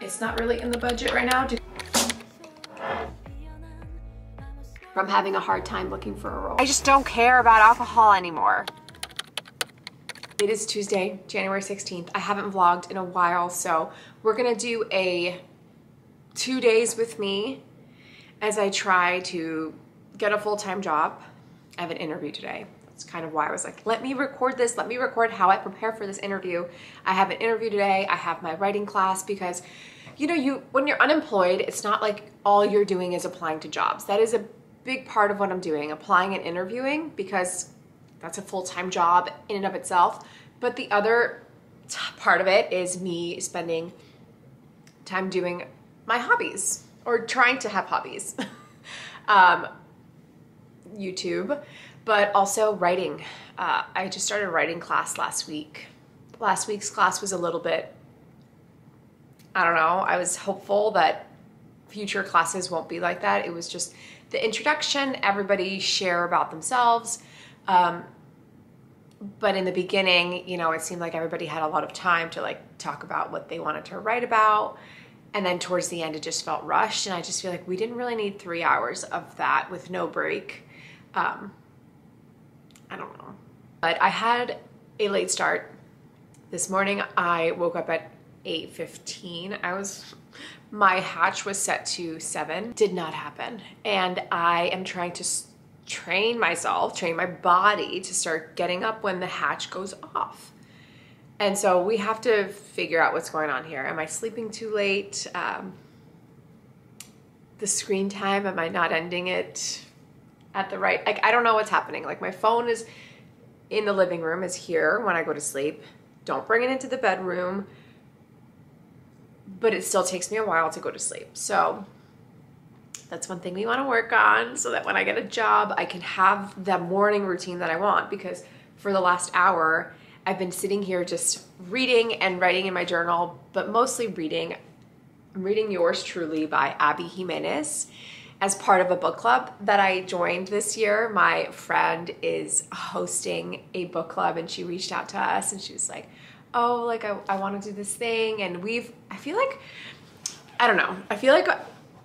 it's not really in the budget right now from having a hard time looking for a role. I just don't care about alcohol anymore. It is Tuesday, January 16th. I haven't vlogged in a while, so we're gonna do a 2 days with me as I try to get a full-time job. I have an interview today. That's kind of why I was like, let me record this. Let me record how I prepare for this interview. I have an interview today. I have my writing class because, you know, when you're unemployed, it's not like all you're doing is applying to jobs. That is a big part of what I'm doing, applying and interviewing, because that's a full-time job in and of itself. But the other part of it is me spending time doing my hobbies, or trying to have hobbies. YouTube, but also writing. I just started a writing class last week. Last week's class was a little bit, I don't know, I was hopeful that future classes won't be like that. It was just the introduction, everybody share about themselves. But in the beginning, you know, it seemed like everybody had a lot of time to like talk about what they wanted to write about. And then towards the end, it just felt rushed. And I just feel like we didn't really need 3 hours of that with no break. I don't know. But I had a late start. This morning, I woke up at 8:15. My hatch was set to 7. Did not happen. And I am trying to train my body to start getting up when the hatch goes off. And so we have to figure out what's going on here. Am I sleeping too late? The screen time, am I not ending it at the right, like, I don't know what's happening. Like, my phone is in the living room, is here when I go to sleep. Don't bring it into the bedroom. But it still takes me a while to go to sleep. So that's one thing we want to work on, so that when I get a job, I can have the morning routine that I want. Because for the last hour, I've been sitting here just reading and writing in my journal, but mostly reading. I'm reading Yours Truly by Abby Jimenez as part of a book club that I joined this year. My friend is hosting a book club, and she reached out to us and she was like, oh, like I want to do this thing. And I feel like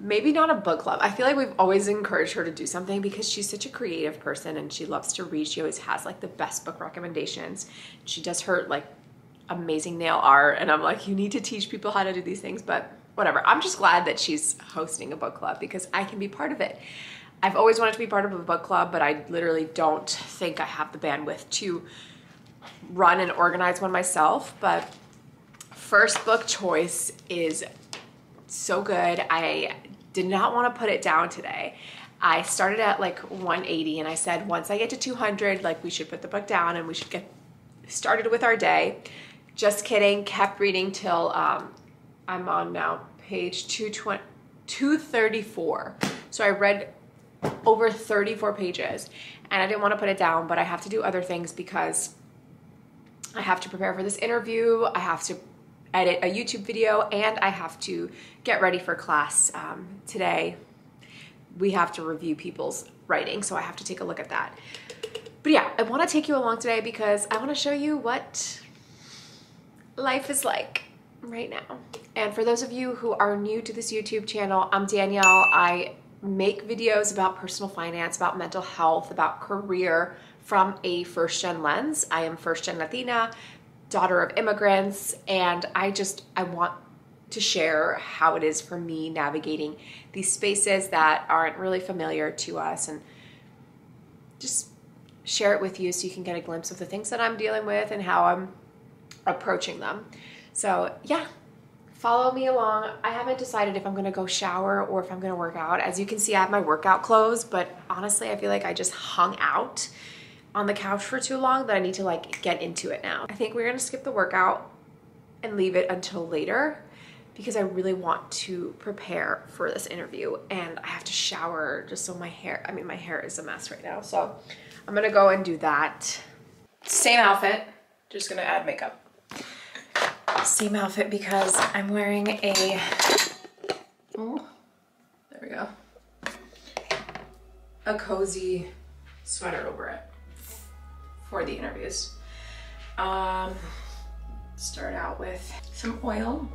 maybe not a book club. I feel like we've always encouraged her to do something because she's such a creative person and she loves to read. She always has like the best book recommendations. She does her like amazing nail art, and I'm like, you need to teach people how to do these things, but whatever. I'm just glad that she's hosting a book club because I can be part of it. I've always wanted to be part of a book club, but I literally don't think I have the bandwidth to run and organize one myself. But first book choice is so good. I did not want to put it down today. I started at like 180 and I said, once I get to 200, like we should put the book down and we should get started with our day. Just kidding. Kept reading till I'm on now page 234. So I read over 34 pages and I didn't want to put it down, but I have to do other things because I have to prepare for this interview. I have to edit a YouTube video, and I have to get ready for class today. We have to review people's writing, so I have to take a look at that. But yeah, I want to take you along today because I want to show you what life is like right now. And for those of you who are new to this YouTube channel, I'm Danielle. I make videos about personal finance, about mental health, about career from a first-gen lens. I am first-gen Latina, daughter of immigrants, and I want to share how it is for me navigating these spaces that aren't really familiar to us, and just share it with you so you can get a glimpse of the things that I'm dealing with and how I'm approaching them. So yeah, follow me along. I haven't decided if I'm gonna go shower or if I'm gonna work out. As you can see, I have my workout clothes, but honestly, I feel like I just hung out on the couch for too long that I need to like get into it now. I think we're gonna skip the workout and leave it until later because I really want to prepare for this interview, and I have to shower just so my hair is a mess right now. So I'm gonna go and do that. Same outfit, just gonna add makeup. Same outfit because I'm wearing a, oh, there we go, a cozy sweater over it for the interviews. Start out with some oil.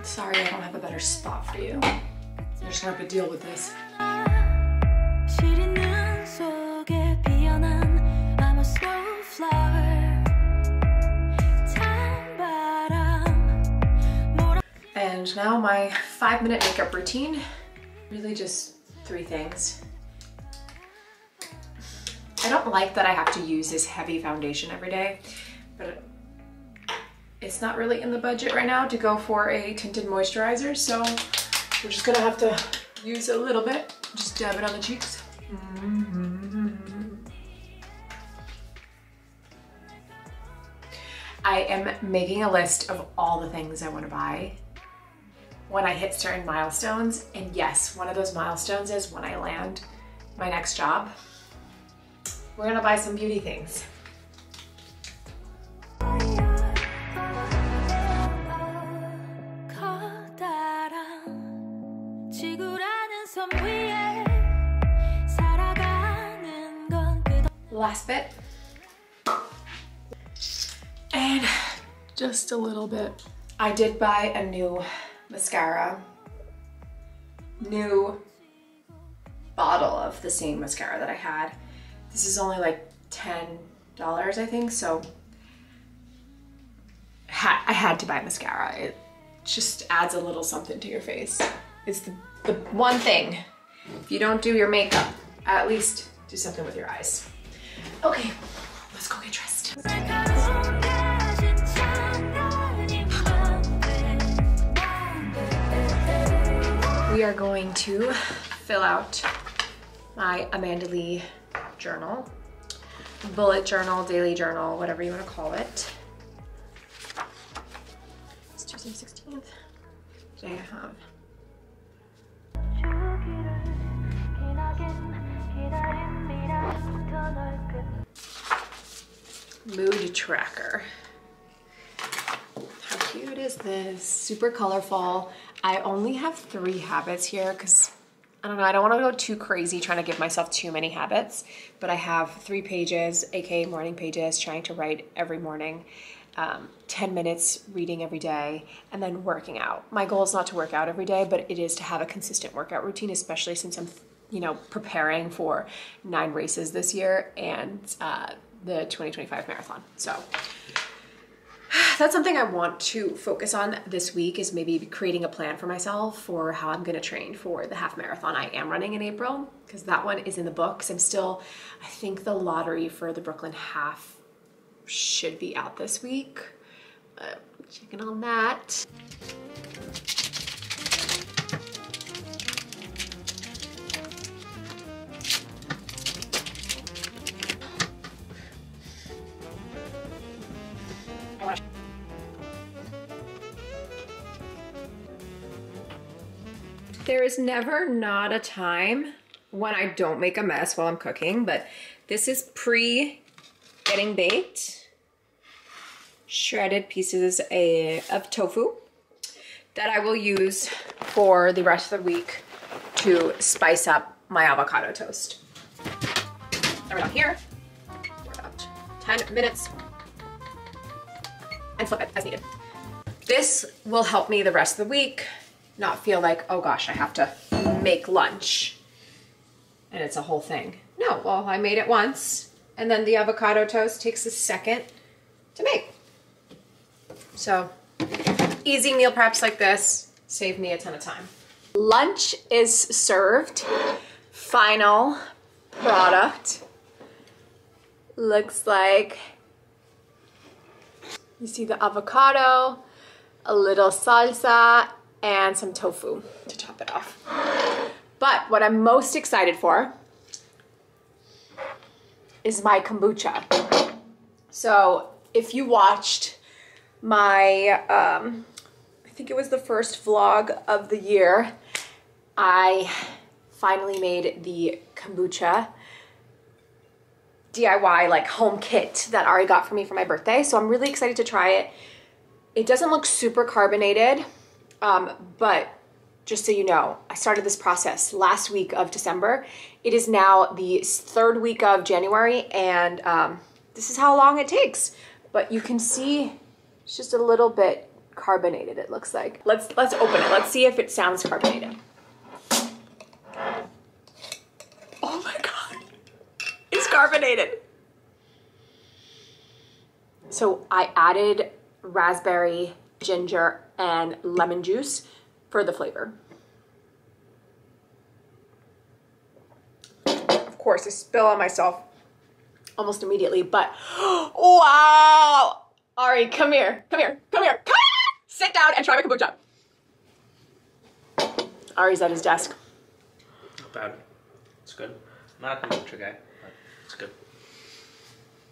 Sorry, I don't have a better spot for you. You're just gonna have to deal with this. And now my 5-minute makeup routine. Really just 3 things. I don't like that I have to use this heavy foundation every day, but it's not really in the budget right now to go for a tinted moisturizer, so we're just gonna have to use a little bit. Just dab it on the cheeks. I am making a list of all the things I want to buy when I hit certain milestones, and yes, one of those milestones is when I land my next job. We're gonna buy some beauty things. Last bit. And just a little bit. I did buy a new mascara. New bottle of the same mascara that I had. This is only like $10, I think, so I had to buy mascara. It just adds a little something to your face. It's the one thing. If you don't do your makeup, at least do something with your eyes. Okay, let's go get dressed. We are going to fill out my Amanda Lee journal, bullet journal, daily journal, whatever you want to call it. It's Tuesday 16th. Today I have mood tracker. How cute is this? Super colorful. I only have 3 habits here because I don't know, I don't want to go too crazy trying to give myself too many habits, but I have 3 pages, aka morning pages, trying to write every morning, 10 minutes reading every day, and then working out. My goal is not to work out every day, but it is to have a consistent workout routine, especially since I'm, preparing for 9 races this year and the 2025 marathon. So that's something I want to focus on this week, is maybe creating a plan for myself for how I'm gonna train for the half marathon I am running in April, because that one is in the books. I think the lottery for the Brooklyn half should be out this week. Checking on that. There is never not a time when I don't make a mess while I'm cooking, but this is pre-getting baked. Shredded pieces of tofu that I will use for the rest of the week to spice up my avocado toast. Throw it on here for about 10 minutes and flip it as needed. This will help me the rest of the week not feel like, oh gosh, I have to make lunch and it's a whole thing. No, well, I made it once, and then the avocado toast takes a second to make. So easy meal preps like this save me a ton of time. Lunch is served. Final product looks like, you see the avocado, a little salsa, and some tofu to top it off. But what I'm most excited for is my kombucha. So if you watched my, I think it was the first vlog of the year, I finally made the kombucha DIY like home kit that Ari got for me for my birthday. So I'm really excited to try it. It doesn't look super carbonated, but just so you know, I started this process last week of December. It is now the 3rd week of January, and this is how long it takes. But you can see it's just a little bit carbonated, it looks like. Let's open it. Let's see if it sounds carbonated. Oh my God, it's carbonated. So I added raspberry, ginger, and lemon juice for the flavor. Of course, I spill on myself almost immediately, but wow! Ari, come here, come here, come here. Sit down and try my kombucha. Ari's at his desk. Not bad. It's good. I'm not a kombucha guy, but it's good.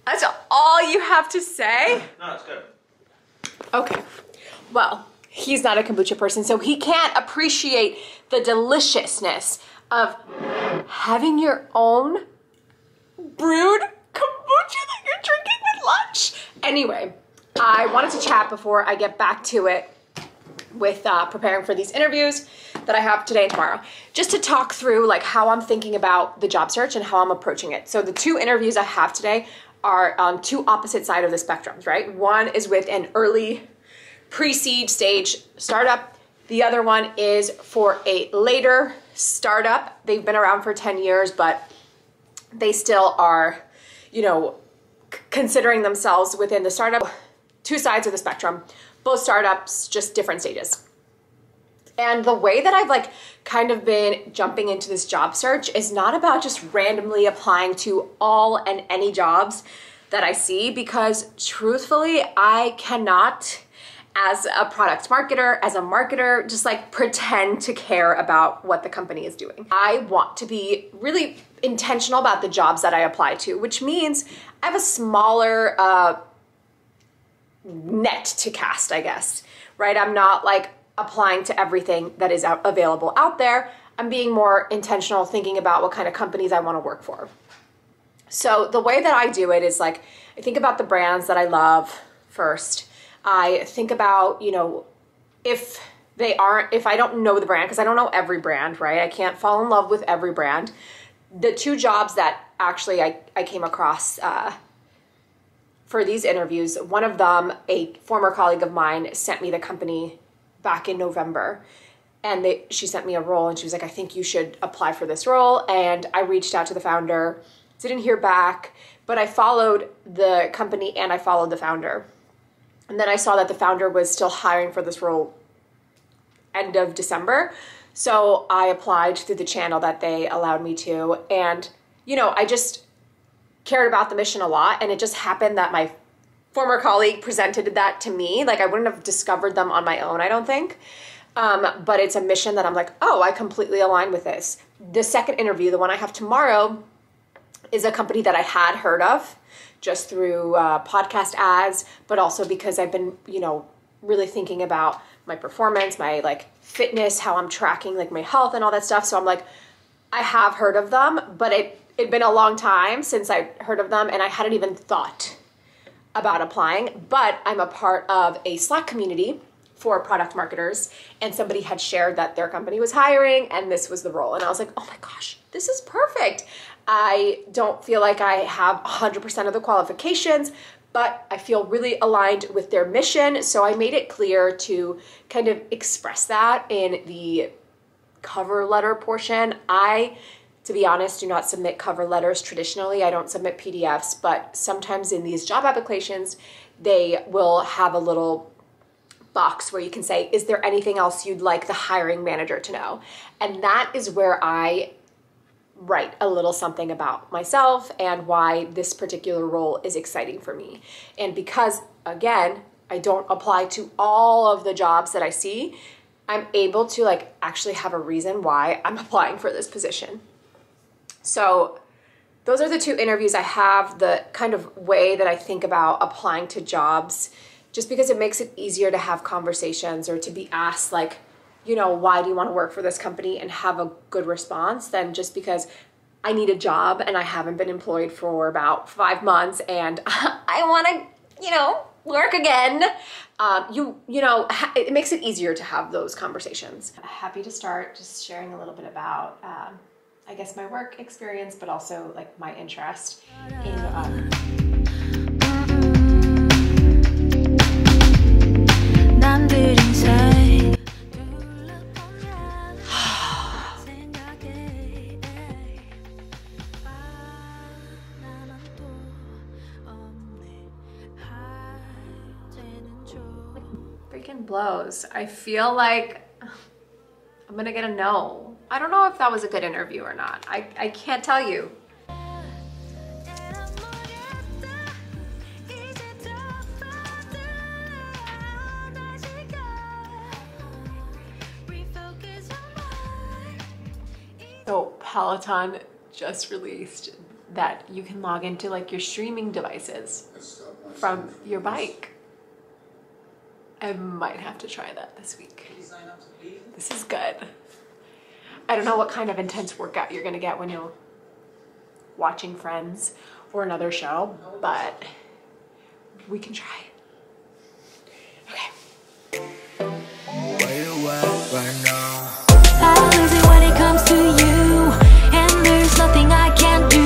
That's all you have to say? No, it's good. Okay. Well, he's not a kombucha person, so he can't appreciate the deliciousness of having your own brewed kombucha that you're drinking with lunch. Anyway, I wanted to chat before I get back to it with preparing for these interviews that I have today and tomorrow, just to talk through like how I'm thinking about the job search and how I'm approaching it. So the two interviews I have today are on two opposite sides of the spectrums, right? One is with an early pre-seed stage startup. The other one is for a later startup. They've been around for 10 years, but they still are, you know, considering themselves within the startup. Two sides of the spectrum, both startups, just different stages. And the way that I've like kind of been jumping into this job search is not about just randomly applying to all and any jobs that I see, because truthfully, I cannot, as a product marketer, as a marketer, just like pretend to care about what the company is doing. I want to be really intentional about the jobs that I apply to, which means I have a smaller net to cast, I guess, right? I'm not like applying to everything that is available out there. I'm being more intentional, thinking about what kind of companies I want to work for. So the way that I do it is like, I think about the brands that I love first. I think about, you know, if I don't know the brand, because I don't know every brand, right? I can't fall in love with every brand. The two jobs that actually I came across for these interviews, one of them, a former colleague of mine sent me the company back in November, and she sent me a role, and she was like, I think you should apply for this role. And I reached out to the founder, didn't hear back, but I followed the company and I followed the founder. And then I saw that the founder was still hiring for this role end of December. So I applied through the channel that they allowed me to. And, you know, I just cared about the mission a lot. And it just happened that my former colleague presented that to me. Like I wouldn't have discovered them on my own, I don't think. But it's a mission that I'm like, oh, I completely align with this. The second interview, the one I have tomorrow, is a company that I had heard of just through podcast ads, but also because I've been, you know, really thinking about my performance, my like fitness, how I'm tracking like my health and all that stuff. So I'm like, I have heard of them, but it'd been a long time since I heard of them and I hadn't even thought about applying. But I'm a part of a Slack community for product marketers, and somebody had shared that their company was hiring and this was the role. And I was like, oh my gosh, this is perfect. I don't feel like I have 100% of the qualifications, but I feel really aligned with their mission. So I made it clear to kind of express that in the cover letter portion. I, to be honest, do not submit cover letters traditionally. I don't submit PDFs, but sometimes in these job applications, they will have a little box where you can say, is there anything else you'd like the hiring manager to know? And that is where I write a little something about myself and why this particular role is exciting for me. And because, again, I don't apply to all of the jobs that I see, I'm able to like actually have a reason why I'm applying for this position. So those are the two interviews I have, the kind of way that I think about applying to jobs, just because it makes it easier to have conversations or to be asked like, you know, why do you want to work for this company, and have a good response than just because I need a job and I haven't been employed for about 5 months and I want to, you know, work again. You know, it makes it easier to have those conversations. Happy to start just sharing a little bit about, I guess, my work experience, but also like my interest in Freaking blows. I feel like I'm gonna get a no. I don't know if that was a good interview or not. I can't tell you. So Peloton just released that you can log into like your streaming devices from your bike. I might have to try that this week. This is good. I don't know what kind of intense workout you're gonna get when you're watching Friends or another show, but we can try. Okay. Where you at right now? How is it when it comes to you? And there's nothing I can't do.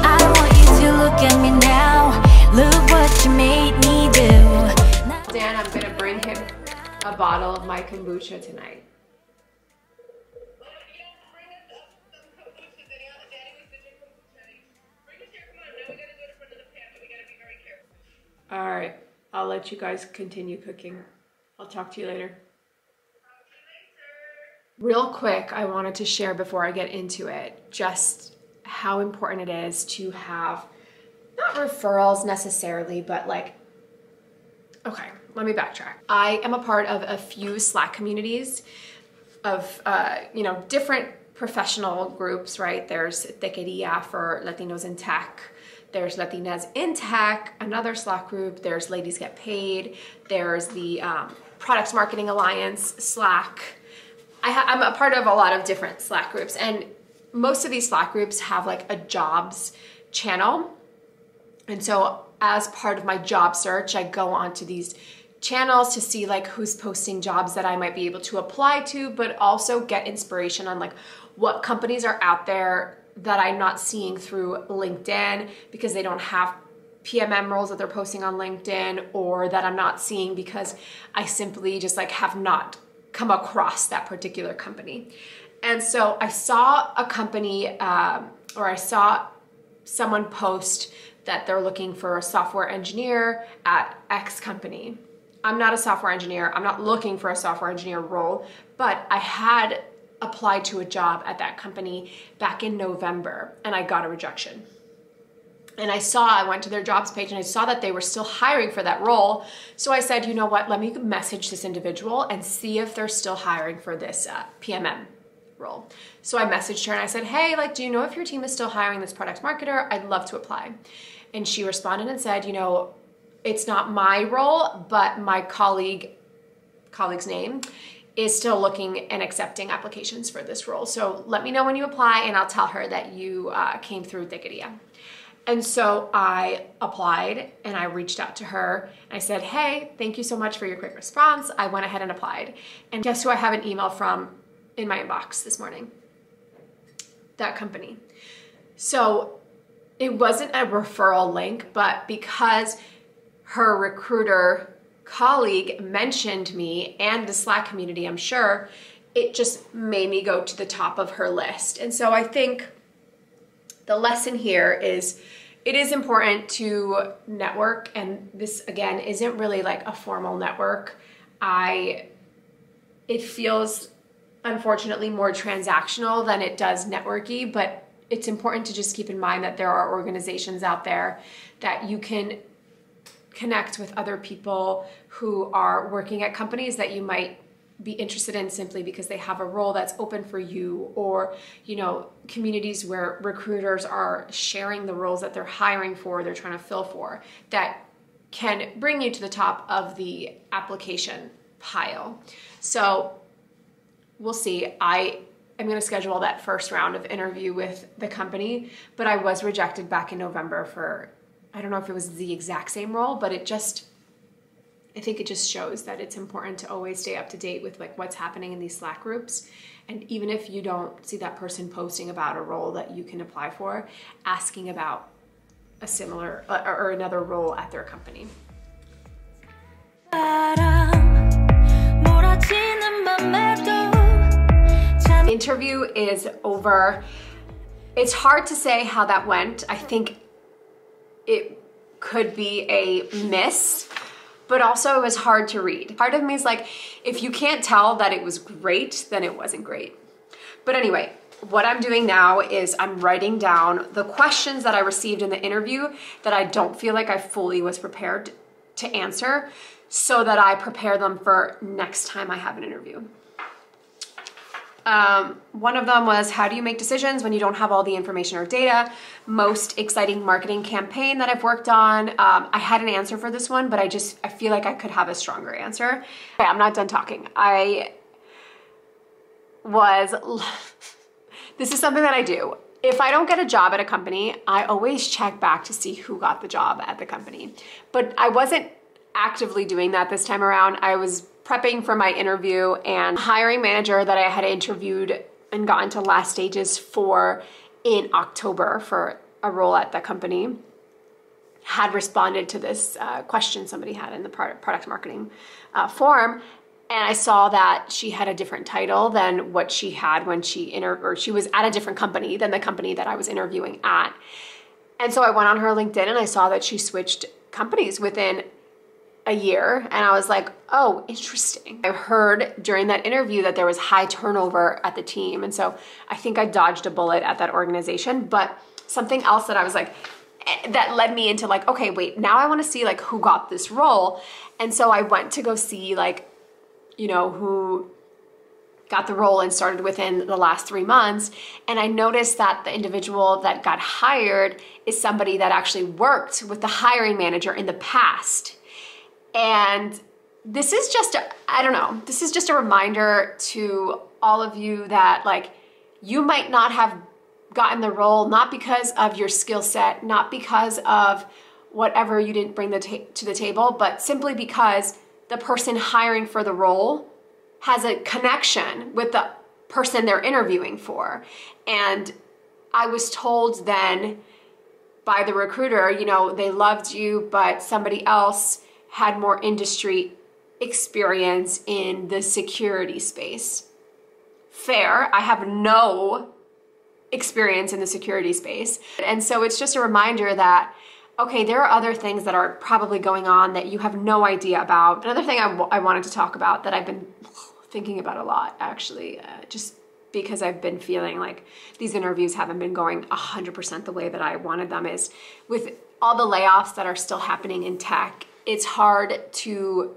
I want you to look at me now. Look what you made me do. Dan, I'm gonna bring him a bottle of my kombucha tonight. All right, I'll let you guys continue cooking. I'll talk to you later. Real quick, I wanted to share before I get into it just how important it is to have not referrals necessarily, but like, okay, let me backtrack. I am a part of a few Slack communities of, different professional groups, right? There's Tequeria for Latinos in Tech. There's Latinas in Tech, another Slack group. There's Ladies Get Paid. There's the Products Marketing Alliance Slack. I'm a part of a lot of different Slack groups, and most of these Slack groups have like a jobs channel. And so as part of my job search, I go onto these channels to see like who's posting jobs that I might be able to apply to, but also get inspiration on like what companies are out there that I'm not seeing through LinkedIn because they don't have PMM roles that they're posting on LinkedIn, or that I'm not seeing because I simply just like have not come across that particular company. And so I saw a company or I saw someone post that they're looking for a software engineer at X company. I'm not a software engineer. I'm not looking for a software engineer role, but I had applied to a job at that company back in November and I got a rejection. And I went to their jobs page and I saw that they were still hiring for that role. So I said, you know what, let me message this individual and see if they're still hiring for this PMM role. So I messaged her and I said, hey, like, do you know if your team is still hiring this product marketer? I'd love to apply. And she responded and said, it's not my role, but my colleague's name is still looking and accepting applications for this role. So let me know when you apply and I'll tell her that you came through Tequeria. And so I applied and I reached out to her. I said, hey, thank you so much for your quick response. I went ahead and applied. And guess who I have an email from in my inbox this morning? That company. So it wasn't a referral link, but because her recruiter colleague mentioned me and the Slack community, I'm sure, it just made me go to the top of her list. And so I think the lesson here is it is important to network, and this again isn't really like a formal network. It feels unfortunately more transactional than it does networky, but it's important to just keep in mind that there are organizations out there that you can connect with other people who are working at companies that you might be interested in simply because they have a role that's open for you, or communities where recruiters are sharing the roles that they're hiring for, they're trying to fill for, that can bring you to the top of the application pile. So we'll see. I am going to schedule that first round of interview with the company, but I was rejected back in November for, I don't know if it was the exact same role, but I think it just shows that it's important to always stay up to date with like what's happening in these Slack groups. And even if you don't see that person posting about a role that you can apply for, asking about a similar or another role at their company. interview is over. It's hard to say how that went. I think it could be a miss, but also it was hard to read. Part of me is like, if you can't tell that it was great, then it wasn't great. But anyway, what I'm doing now is I'm writing down the questions that I received in the interview that I don't feel like I fully was prepared to answer, so that I prepare them for next time I have an interview. One of them was, how do you make decisions when you don't have all the information or data? Most exciting marketing campaign that I've worked on. I had an answer for this one, but I feel like I could have a stronger answer. Okay, I'm not done talking. This is something that I do. If I don't get a job at a company, I always check back to see who got the job at the company. But I wasn't actively doing that this time around. I was prepping for my interview, and hiring manager that I had interviewed and gotten to last stages for in October for a role at the company had responded to this question somebody had in the product marketing form. And I saw that she had a different title than what she had when she was at a different company than the company that I was interviewing at. And so I went on her LinkedIn and I saw that she switched companies within a year. And I was like, oh, interesting. I heard during that interview that there was high turnover at the team. And so I think I dodged a bullet at that organization. But something else that I was like, that led me into like, okay, wait, now I want to see like who got this role. And so I went to go see like, you know, who got the role and started within the last 3 months. And I noticed that the individual that got hired is somebody that actually worked with the hiring manager in the past. And this is just, this is just a reminder to all of you that like, you might not have gotten the role, not because of your skill set, not because of whatever you didn't bring to the table, but simply because the person hiring for the role has a connection with the person they're interviewing for. And I was told then by the recruiter, you know, they loved you, but somebody else had more industry experience in the security space. Fair, I have no experience in the security space. And so it's just a reminder that, okay, there are other things that are probably going on that you have no idea about. Another thing I wanted to talk about that I've been thinking about a lot, actually, just because I've been feeling like these interviews haven't been going 100% the way that I wanted them, is with all the layoffs that are still happening in tech, it's hard to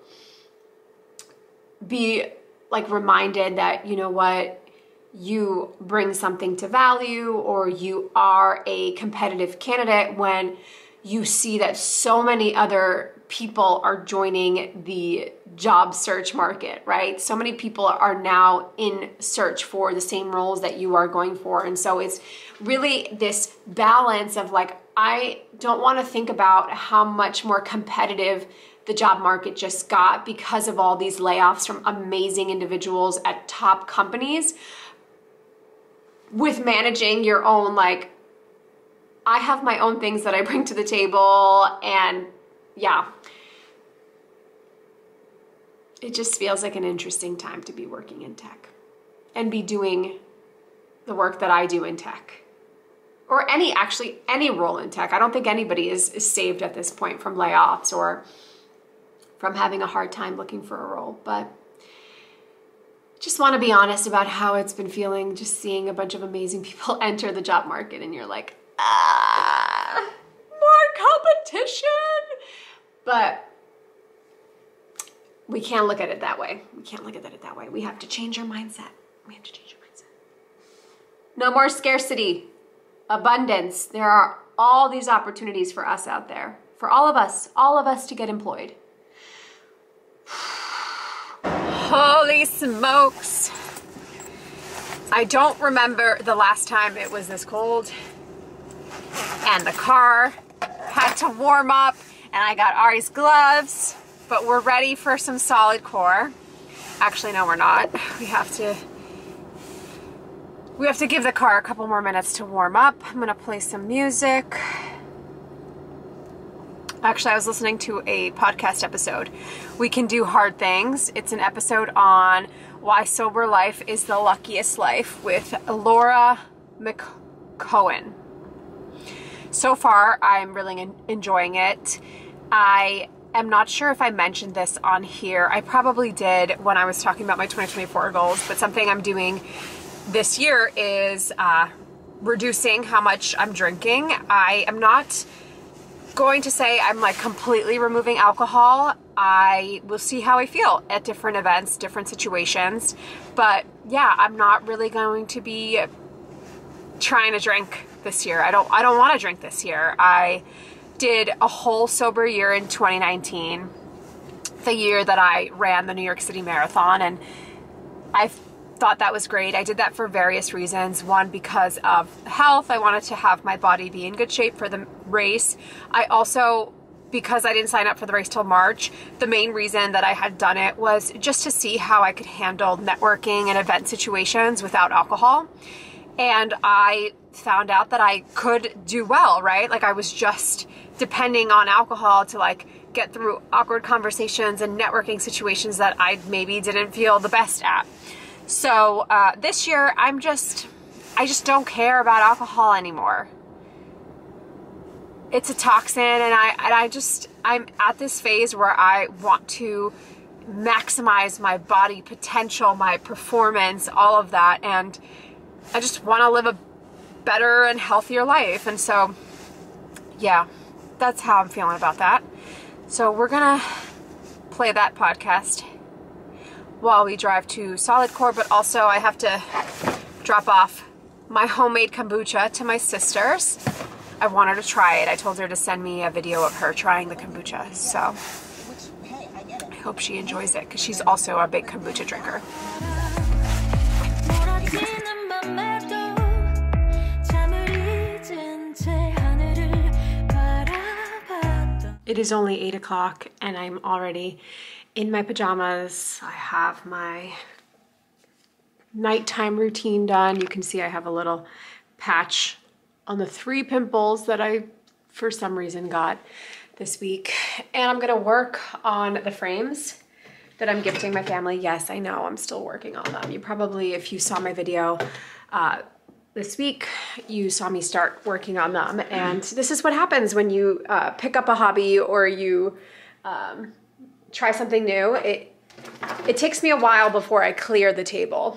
be like reminded that, you know what, you bring something to value or you are a competitive candidate when you see that so many other people are joining the job search market, right? So many people are now in search for the same roles that you are going for. And so it's really this balance of like, I don't want to think about how much more competitive the job market just got because of all these layoffs from amazing individuals at top companies, with managing your own, like, I have my own things that I bring to the table, and yeah, it just feels like an interesting time to be working in tech and be doing the work that I do in tech, or any role in tech. I don't think anybody is saved at this point from layoffs or from having a hard time looking for a role, but just want to be honest about how it's been feeling, just seeing a bunch of amazing people enter the job market and you're like, more competition. But we can't look at it that way. We can't look at it that way. We have to change our mindset. We have to change our mindset. No more scarcity, abundance. There are all these opportunities for us out there, for all of us to get employed. Holy smokes. I don't remember the last time it was this cold, and the car had to warm up, and I got Ari's gloves, but we're ready for some solid core. Actually, no, we're not. We have to give the car a couple more minutes to warm up. I'm gonna play some music. Actually, I was listening to a podcast episode. We Can Do Hard Things. It's an episode on why sober life is the luckiest life with Laura McCohen. So far, I'm really enjoying it. I am not sure if I mentioned this on here. I probably did when I was talking about my 2024 goals, but something I'm doing this year is reducing how much I'm drinking. I am not going to say I'm like completely removing alcohol. I will see how I feel at different events, different situations. But yeah, I'm not really going to be trying to drink this year. I don't want to drink this year. I did a whole sober year in 2019, the year that I ran the New York City Marathon, and I thought that was great. I did that for various reasons. One, because of health. I wanted to have my body be in good shape for the race. I also, because I didn't sign up for the race till March, the main reason that I had done it was just to see how I could handle networking and event situations without alcohol. And I found out that I could do well, right? Like I was just depending on alcohol to like get through awkward conversations and networking situations that I maybe didn't feel the best at. So this year, I just don't care about alcohol anymore. It's a toxin, and I'm at this phase where I want to maximize my body potential, my performance, all of that, and I just want to live a better and healthier life. And so, yeah, that's how I'm feeling about that. So we're gonna play that podcast while we drive to Solid Core, but also I have to drop off my homemade kombucha to my sister's. I want her to try it. I told her to send me a video of her trying the kombucha, so I hope she enjoys it because she's also a big kombucha drinker. It is only 8 o'clock and I'm already in my pajamas. I have my nighttime routine done. You can see I have a little patch on the 3 pimples that I, for some reason, got this week. And I'm gonna work on the frames that I'm gifting my family. Yes, I know, I'm still working on them. You probably, if you saw my video this week, you saw me start working on them. And this is what happens when you pick up a hobby or you try something new. It takes me a while before I clear the table.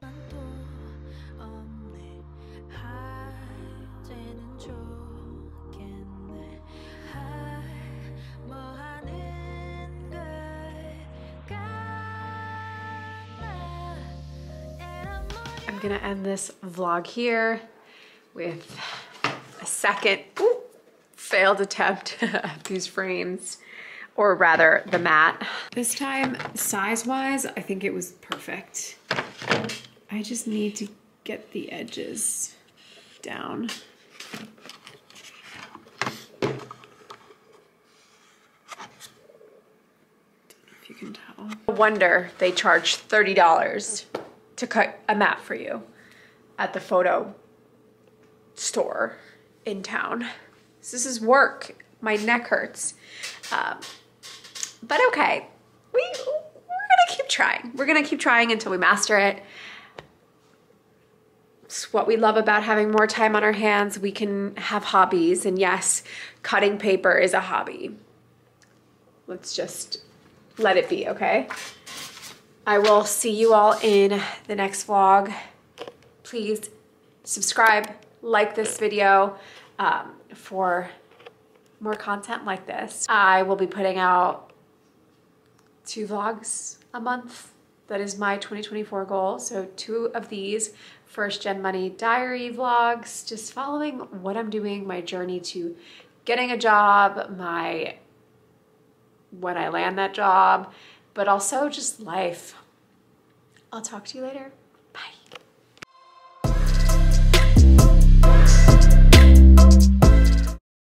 I'm gonna end this vlog here with a second failed attempt at these frames, or rather the mat. This time, size-wise, I think it was perfect. I just need to get the edges down. Don't know if you can tell. No wonder they charge $30 to cut a mat for you at the photo store in town. So this is work. My neck hurts. But okay, we're gonna keep trying. We're gonna keep trying until we master it. It's what we love about having more time on our hands. We can have hobbies, and yes, cutting paper is a hobby. Let's just let it be, okay? I will see you all in the next vlog. Please subscribe, like this video for more content like this. I will be putting out 2 vlogs a month. That is my 2024 goal. So 2 of these first Gen Diary vlogs, just following what I'm doing, my journey to getting a job, when I land that job, but also just life. I'll talk to you later. Bye.